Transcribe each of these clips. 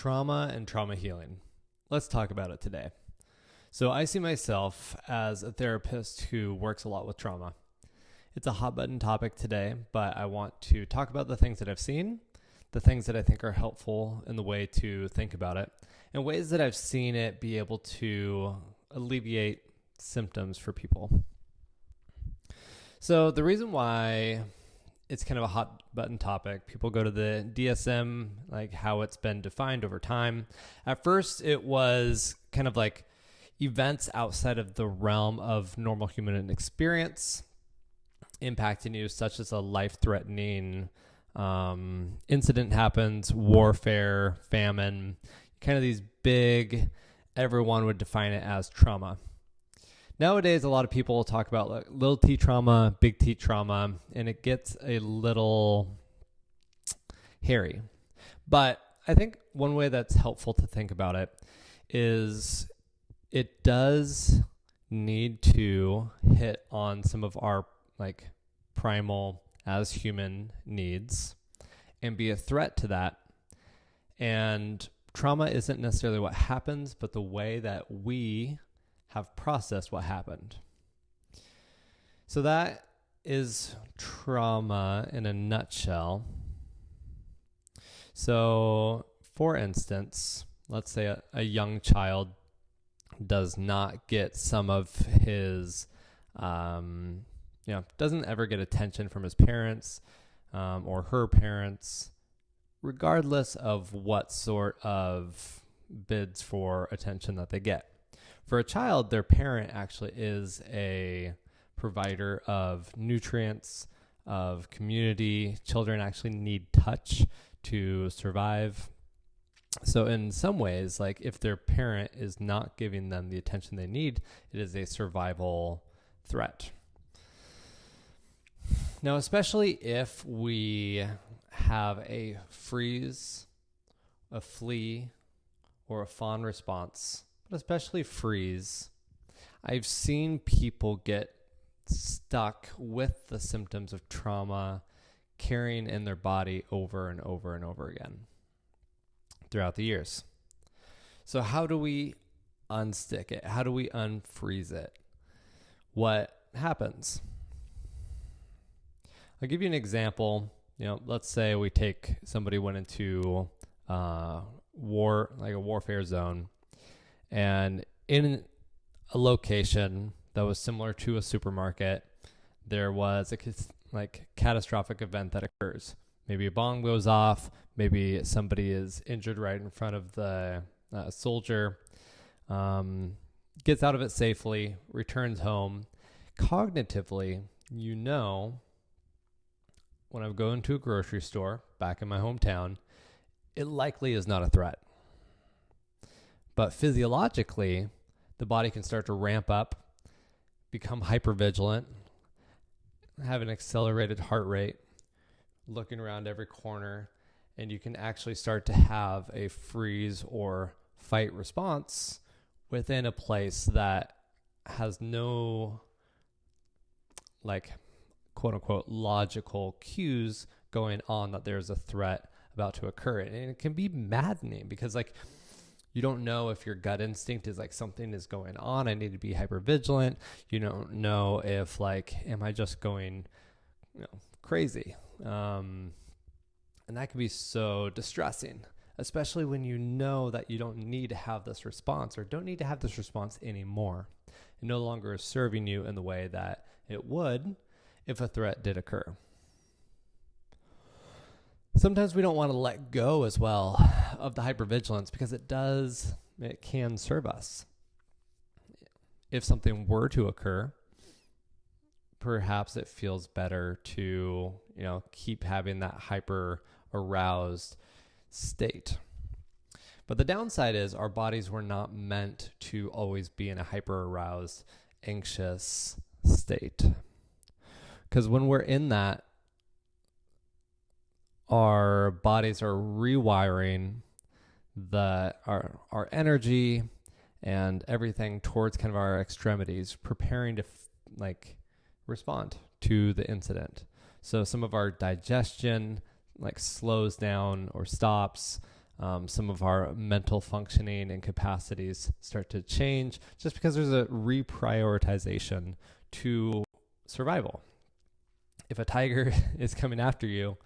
Trauma and trauma healing. Let's talk about it today. So I see myself as a therapist who works a lot with trauma. It's a hot button topic today, but I want to talk about the things that I've seen, the things that I think are helpful in the way to think about it, and ways that I've seen it be able to alleviate symptoms for people. So the reason why it's kind of a hot button topic, people go to the DSM, like how it's been defined over time. At first, it was kind of like events outside of the realm of normal human experience impacting you, such as a life-threatening incident happens, warfare, famine, kind of these big, everyone would define it as trauma. Nowadays, a lot of people talk about like little t trauma, big T trauma, and it gets a little hairy. But I think one way that's helpful to think about it is it does need to hit on some of our like primal as human needs and be a threat to that. And trauma isn't necessarily what happens, but the way that we have processed what happened. So that is trauma in a nutshell. So for instance, let's say a young child does not get some of his, doesn't ever get attention from his parents or her parents, regardless of what sort of bids for attention that they get. For a child, their parent actually is a provider of nutrients, of community. Children actually need touch to survive. So in some ways, like if their parent is not giving them the attention they need, it is a survival threat. Now, especially if we have a freeze, a flee, or a fawn response, but especially freeze, I've seen people get stuck with the symptoms of trauma carrying in their body over and over and over again throughout the years. So how do we unstick it? How do we unfreeze it? What happens? I'll give you an example. Let's say we take somebody went into war, like a warfare zone, and in a location that was similar to a supermarket, there was a catastrophic event that occurs. Maybe a bomb goes off. Maybe somebody is injured right in front of the soldier, gets out of it safely, returns home. Cognitively, when I'm going to a grocery store back in my hometown, it likely is not a threat. But physiologically, the body can start to ramp up, become hypervigilant, have an accelerated heart rate, looking around every corner, and you can actually start to have a freeze or fight response within a place that has no, quote unquote, logical cues going on that there's a threat about to occur. And it can be maddening because you don't know if your gut instinct is something is going on. I need to be hypervigilant. You don't know if am I just going crazy? And that can be so distressing, especially when you know that you don't need to have this response or don't need to have this response anymore. It no longer is serving you in the way that it would if a threat did occur. Sometimes we don't want to let go as well of the hypervigilance because it can serve us. If something were to occur, perhaps it feels better to, keep having that hyper aroused state. But the downside is our bodies were not meant to always be in a hyper aroused, anxious state. Because when we're in that, our bodies are rewiring our energy and everything towards kind of our extremities, preparing to respond to the incident. So some of our digestion slows down or stops. some of our mental functioning and capacities start to change just because there's a reprioritization to survival. If a tiger is coming after you,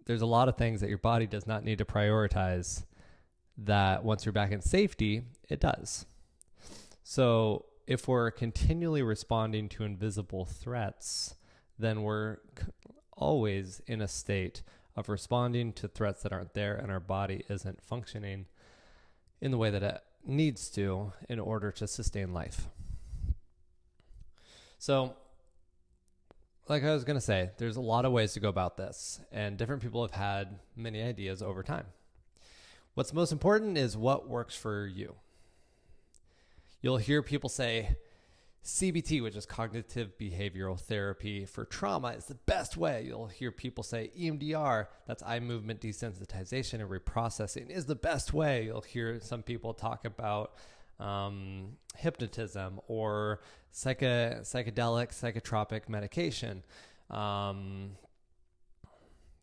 there's a lot of things that your body does not need to prioritize that once you're back in safety, it does. So if we're continually responding to invisible threats, then we're always in a state of responding to threats that aren't there, and our body isn't functioning in the way that it needs to in order to sustain life. So, like I was going to say, there's a lot of ways to go about this, and different people have had many ideas over time. What's most important is what works for you. You'll hear people say CBT, which is cognitive behavioral therapy for trauma, is the best way. You'll hear people say EMDR, that's eye movement desensitization and reprocessing, is the best way. You'll hear some people talk about hypnotism or psychedelic, psychotropic medication.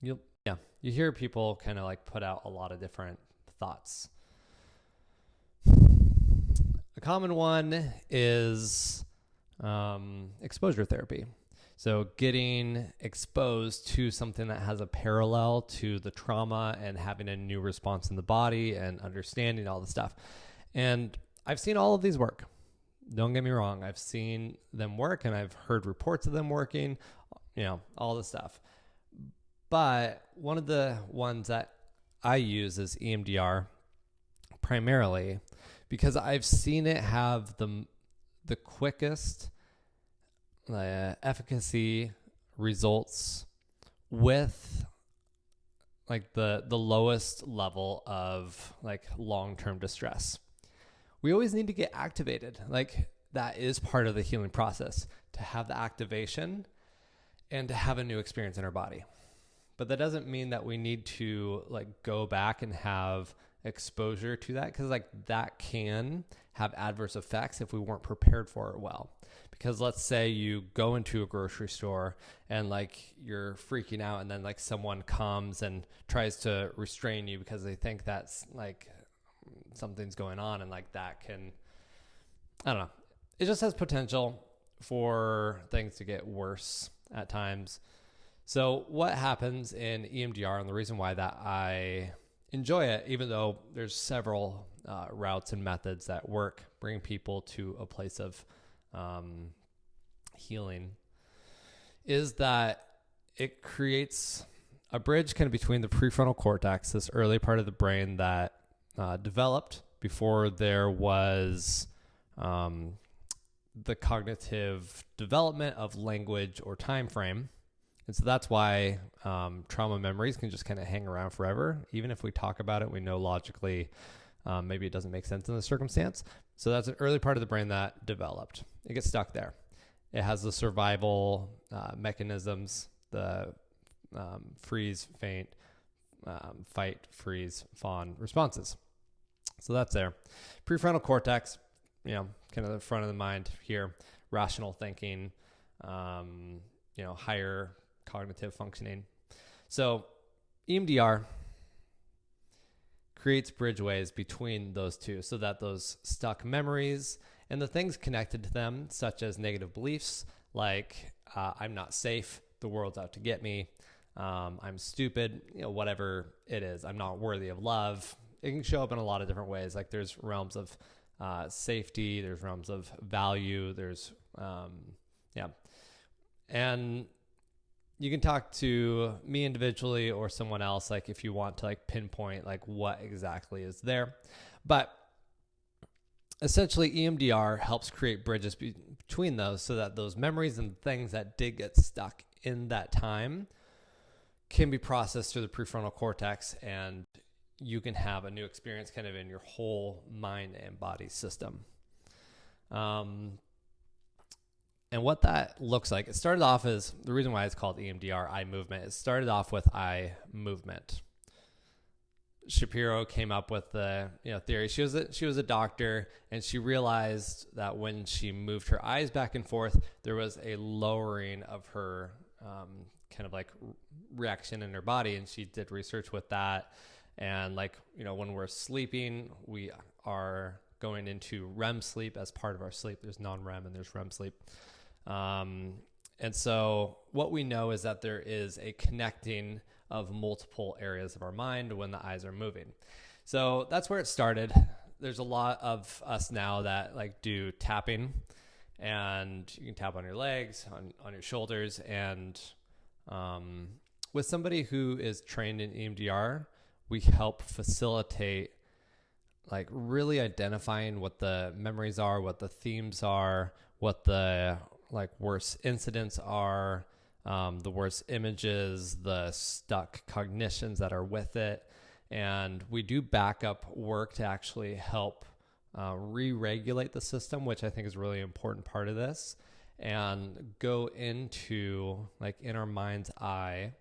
You hear people kind of like put out a lot of different thoughts. A common one is exposure therapy. So getting exposed to something that has a parallel to the trauma and having a new response in the body and understanding all the stuff. And I've seen all of these work. Don't get me wrong. I've seen them work and I've heard reports of them working, all the stuff. But one of the ones that I use is EMDR primarily because I've seen it have the quickest efficacy results with like the lowest level of like long-term distress. We always need to get activated. Like that is part of the healing process, to have the activation and to have a new experience in our body. But that doesn't mean that we need to like go back and have exposure to that, because like that can have adverse effects if we weren't prepared for it well. Because let's say you go into a grocery store and like you're freaking out, and then like someone comes and tries to restrain you because they think that's like something's going on, and like that can, I don't know, it just has potential for things to get worse at times. So what happens in EMDR, and the reason why that I enjoy it, even though there's several routes and methods that work, bring people to a place of healing, is that it creates a bridge kind of between the prefrontal cortex, this early part of the brain that developed before there was the cognitive development of language or time frame. And so that's why trauma memories can just kind of hang around forever. Even if we talk about it, we know logically maybe it doesn't make sense in the circumstance. So that's an early part of the brain that developed. It gets stuck there. It has the survival mechanisms, the freeze, faint, fight, freeze, fawn responses. So that's there. Prefrontal cortex, kind of the front of the mind here, rational thinking, higher cognitive functioning. So EMDR creates bridgeways between those two so that those stuck memories and the things connected to them, such as negative beliefs like I'm not safe, the world's out to get me, I'm stupid, whatever it is, I'm not worthy of love. It can show up in a lot of different ways. Like there's realms of safety, there's realms of value, there's and you can talk to me individually or someone else, like if you want to like pinpoint like what exactly is there. But essentially EMDR helps create bridges between those so that those memories and things that did get stuck in that time can be processed through the prefrontal cortex, and you can have a new experience kind of in your whole mind and body system. And what that looks like, it started off as, the reason why it's called EMDR, eye movement, it started off with eye movement. Shapiro came up with the theory. She was a doctor, and she realized that when she moved her eyes back and forth, there was a lowering of her kind of like reaction in her body, and she did research with that And when we're sleeping, we are going into REM sleep as part of our sleep. There's non-REM and there's REM sleep. And so what we know is that there is a connecting of multiple areas of our mind when the eyes are moving. So that's where it started. There's a lot of us now that do tapping, and you can tap on your legs, on your shoulders. And with somebody who is trained in EMDR, we help facilitate really identifying what the memories are, what the themes are, what the worst incidents are, the worst images, the stuck cognitions that are with it. And we do backup work to actually help re-regulate the system, which I think is a really important part of this, and go into in our mind's eye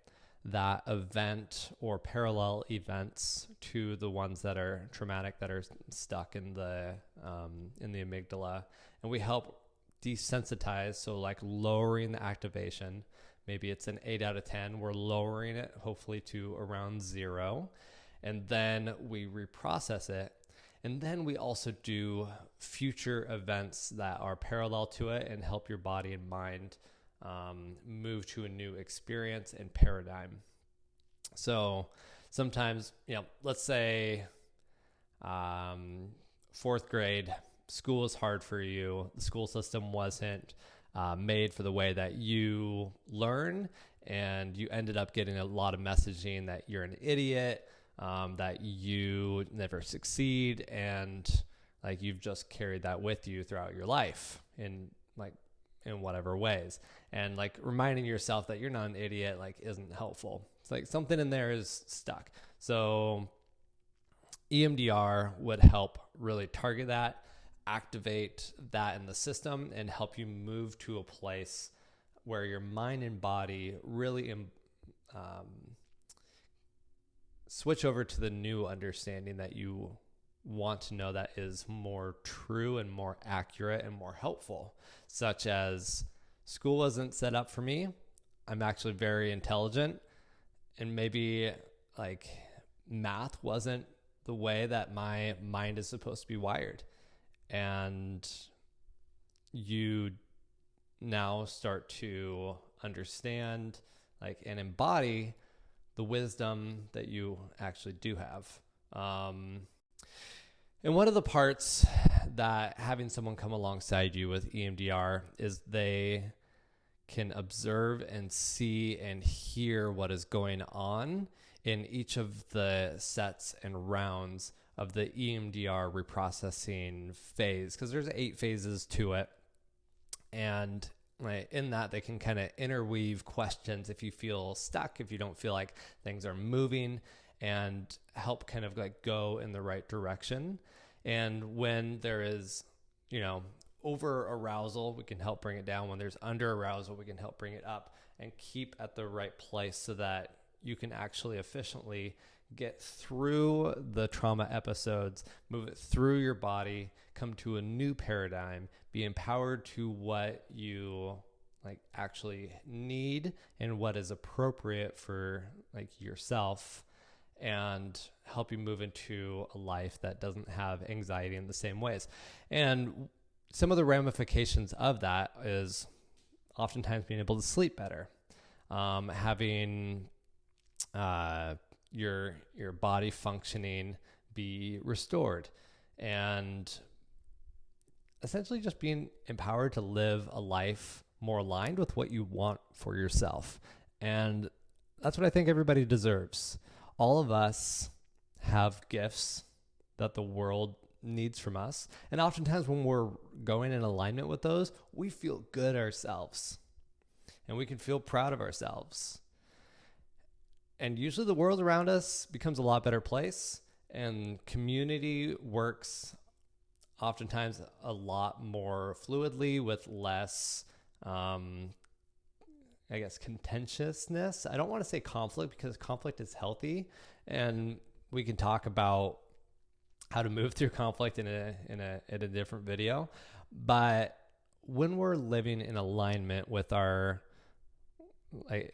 that event or parallel events to the ones that are traumatic, that are stuck in the amygdala. And we help desensitize, so lowering the activation. Maybe it's an 8 out of 10. We're lowering it hopefully to around 0. And then we reprocess it. And then we also do future events that are parallel to it and help your body and mind move to a new experience and paradigm. So sometimes, let's say 4th grade, school is hard for you. The school system wasn't made for the way that you learn, and you ended up getting a lot of messaging that you're an idiot, that you never succeed, and you've just carried that with you throughout your life in whatever ways. And reminding yourself that you're not an idiot isn't helpful. It's something in there is stuck. So EMDR would help really target that, activate that in the system, and help you move to a place where your mind and body really switch over to the new understanding that you want to know, that is more true and more accurate and more helpful, such as school wasn't set up for me. I'm actually very intelligent, and maybe math wasn't the way that my mind is supposed to be wired. And you now start to understand and embody the wisdom that you actually do have. And one of the parts that having someone come alongside you with EMDR is they can observe and see and hear what is going on in each of the sets and rounds of the EMDR reprocessing phase, because there's 8 phases to it. And in that, they can kind of interweave questions if you feel stuck, if you don't feel like things are moving, and help kind of go in the right direction. And when there is, over arousal, we can help bring it down. When there's under arousal, we can help bring it up and keep at the right place so that you can actually efficiently get through the trauma episodes, move it through your body, come to a new paradigm, be empowered to what you actually need and what is appropriate for yourself, and help you move into a life that doesn't have anxiety in the same ways. And some of the ramifications of that is oftentimes being able to sleep better, having your body functioning be restored, and essentially just being empowered to live a life more aligned with what you want for yourself. And that's what I think everybody deserves. All of us have gifts that the world needs from us. And oftentimes when we're going in alignment with those, we feel good ourselves and we can feel proud of ourselves. And usually the world around us becomes a lot better place, and community works oftentimes a lot more fluidly with less, contentiousness. I don't want to say conflict, because conflict is healthy, and we can talk about how to move through conflict in a different video. But when we're living in alignment with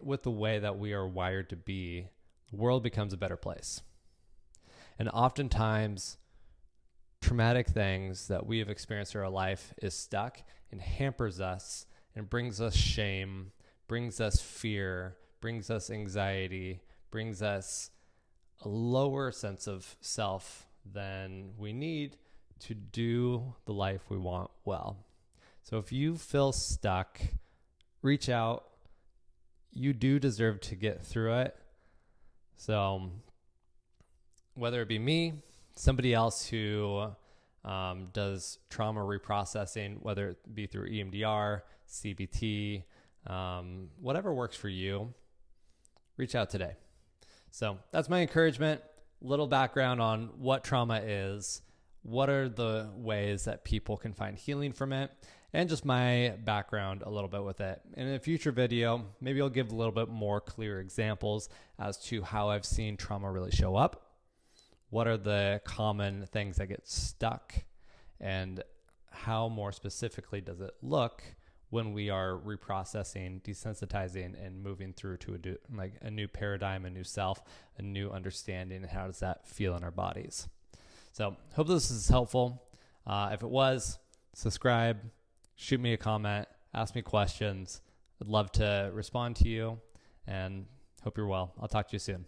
with the way that we are wired to be, the world becomes a better place. And oftentimes, traumatic things that we have experienced in our life is stuck and hampers us and brings us shame, brings us fear, brings us anxiety, brings us a lower sense of self than we need to do the life we want well. So if you feel stuck, reach out. You do deserve to get through it. So whether it be me, somebody else who does trauma reprocessing, whether it be through EMDR, CBT, whatever works for you, reach out today. So that's my encouragement. Little background on what trauma is, what are the ways that people can find healing from it, and just my background a little bit with it. In a future video, maybe I'll give a little bit more clear examples as to how I've seen trauma really show up. What are the common things that get stuck, and how more specifically does it look when we are reprocessing, desensitizing, and moving through to a new paradigm, a new self, a new understanding, and how does that feel in our bodies? So hope this is helpful. If it was, subscribe, shoot me a comment, ask me questions. I'd love to respond to you, and hope you're well. I'll talk to you soon.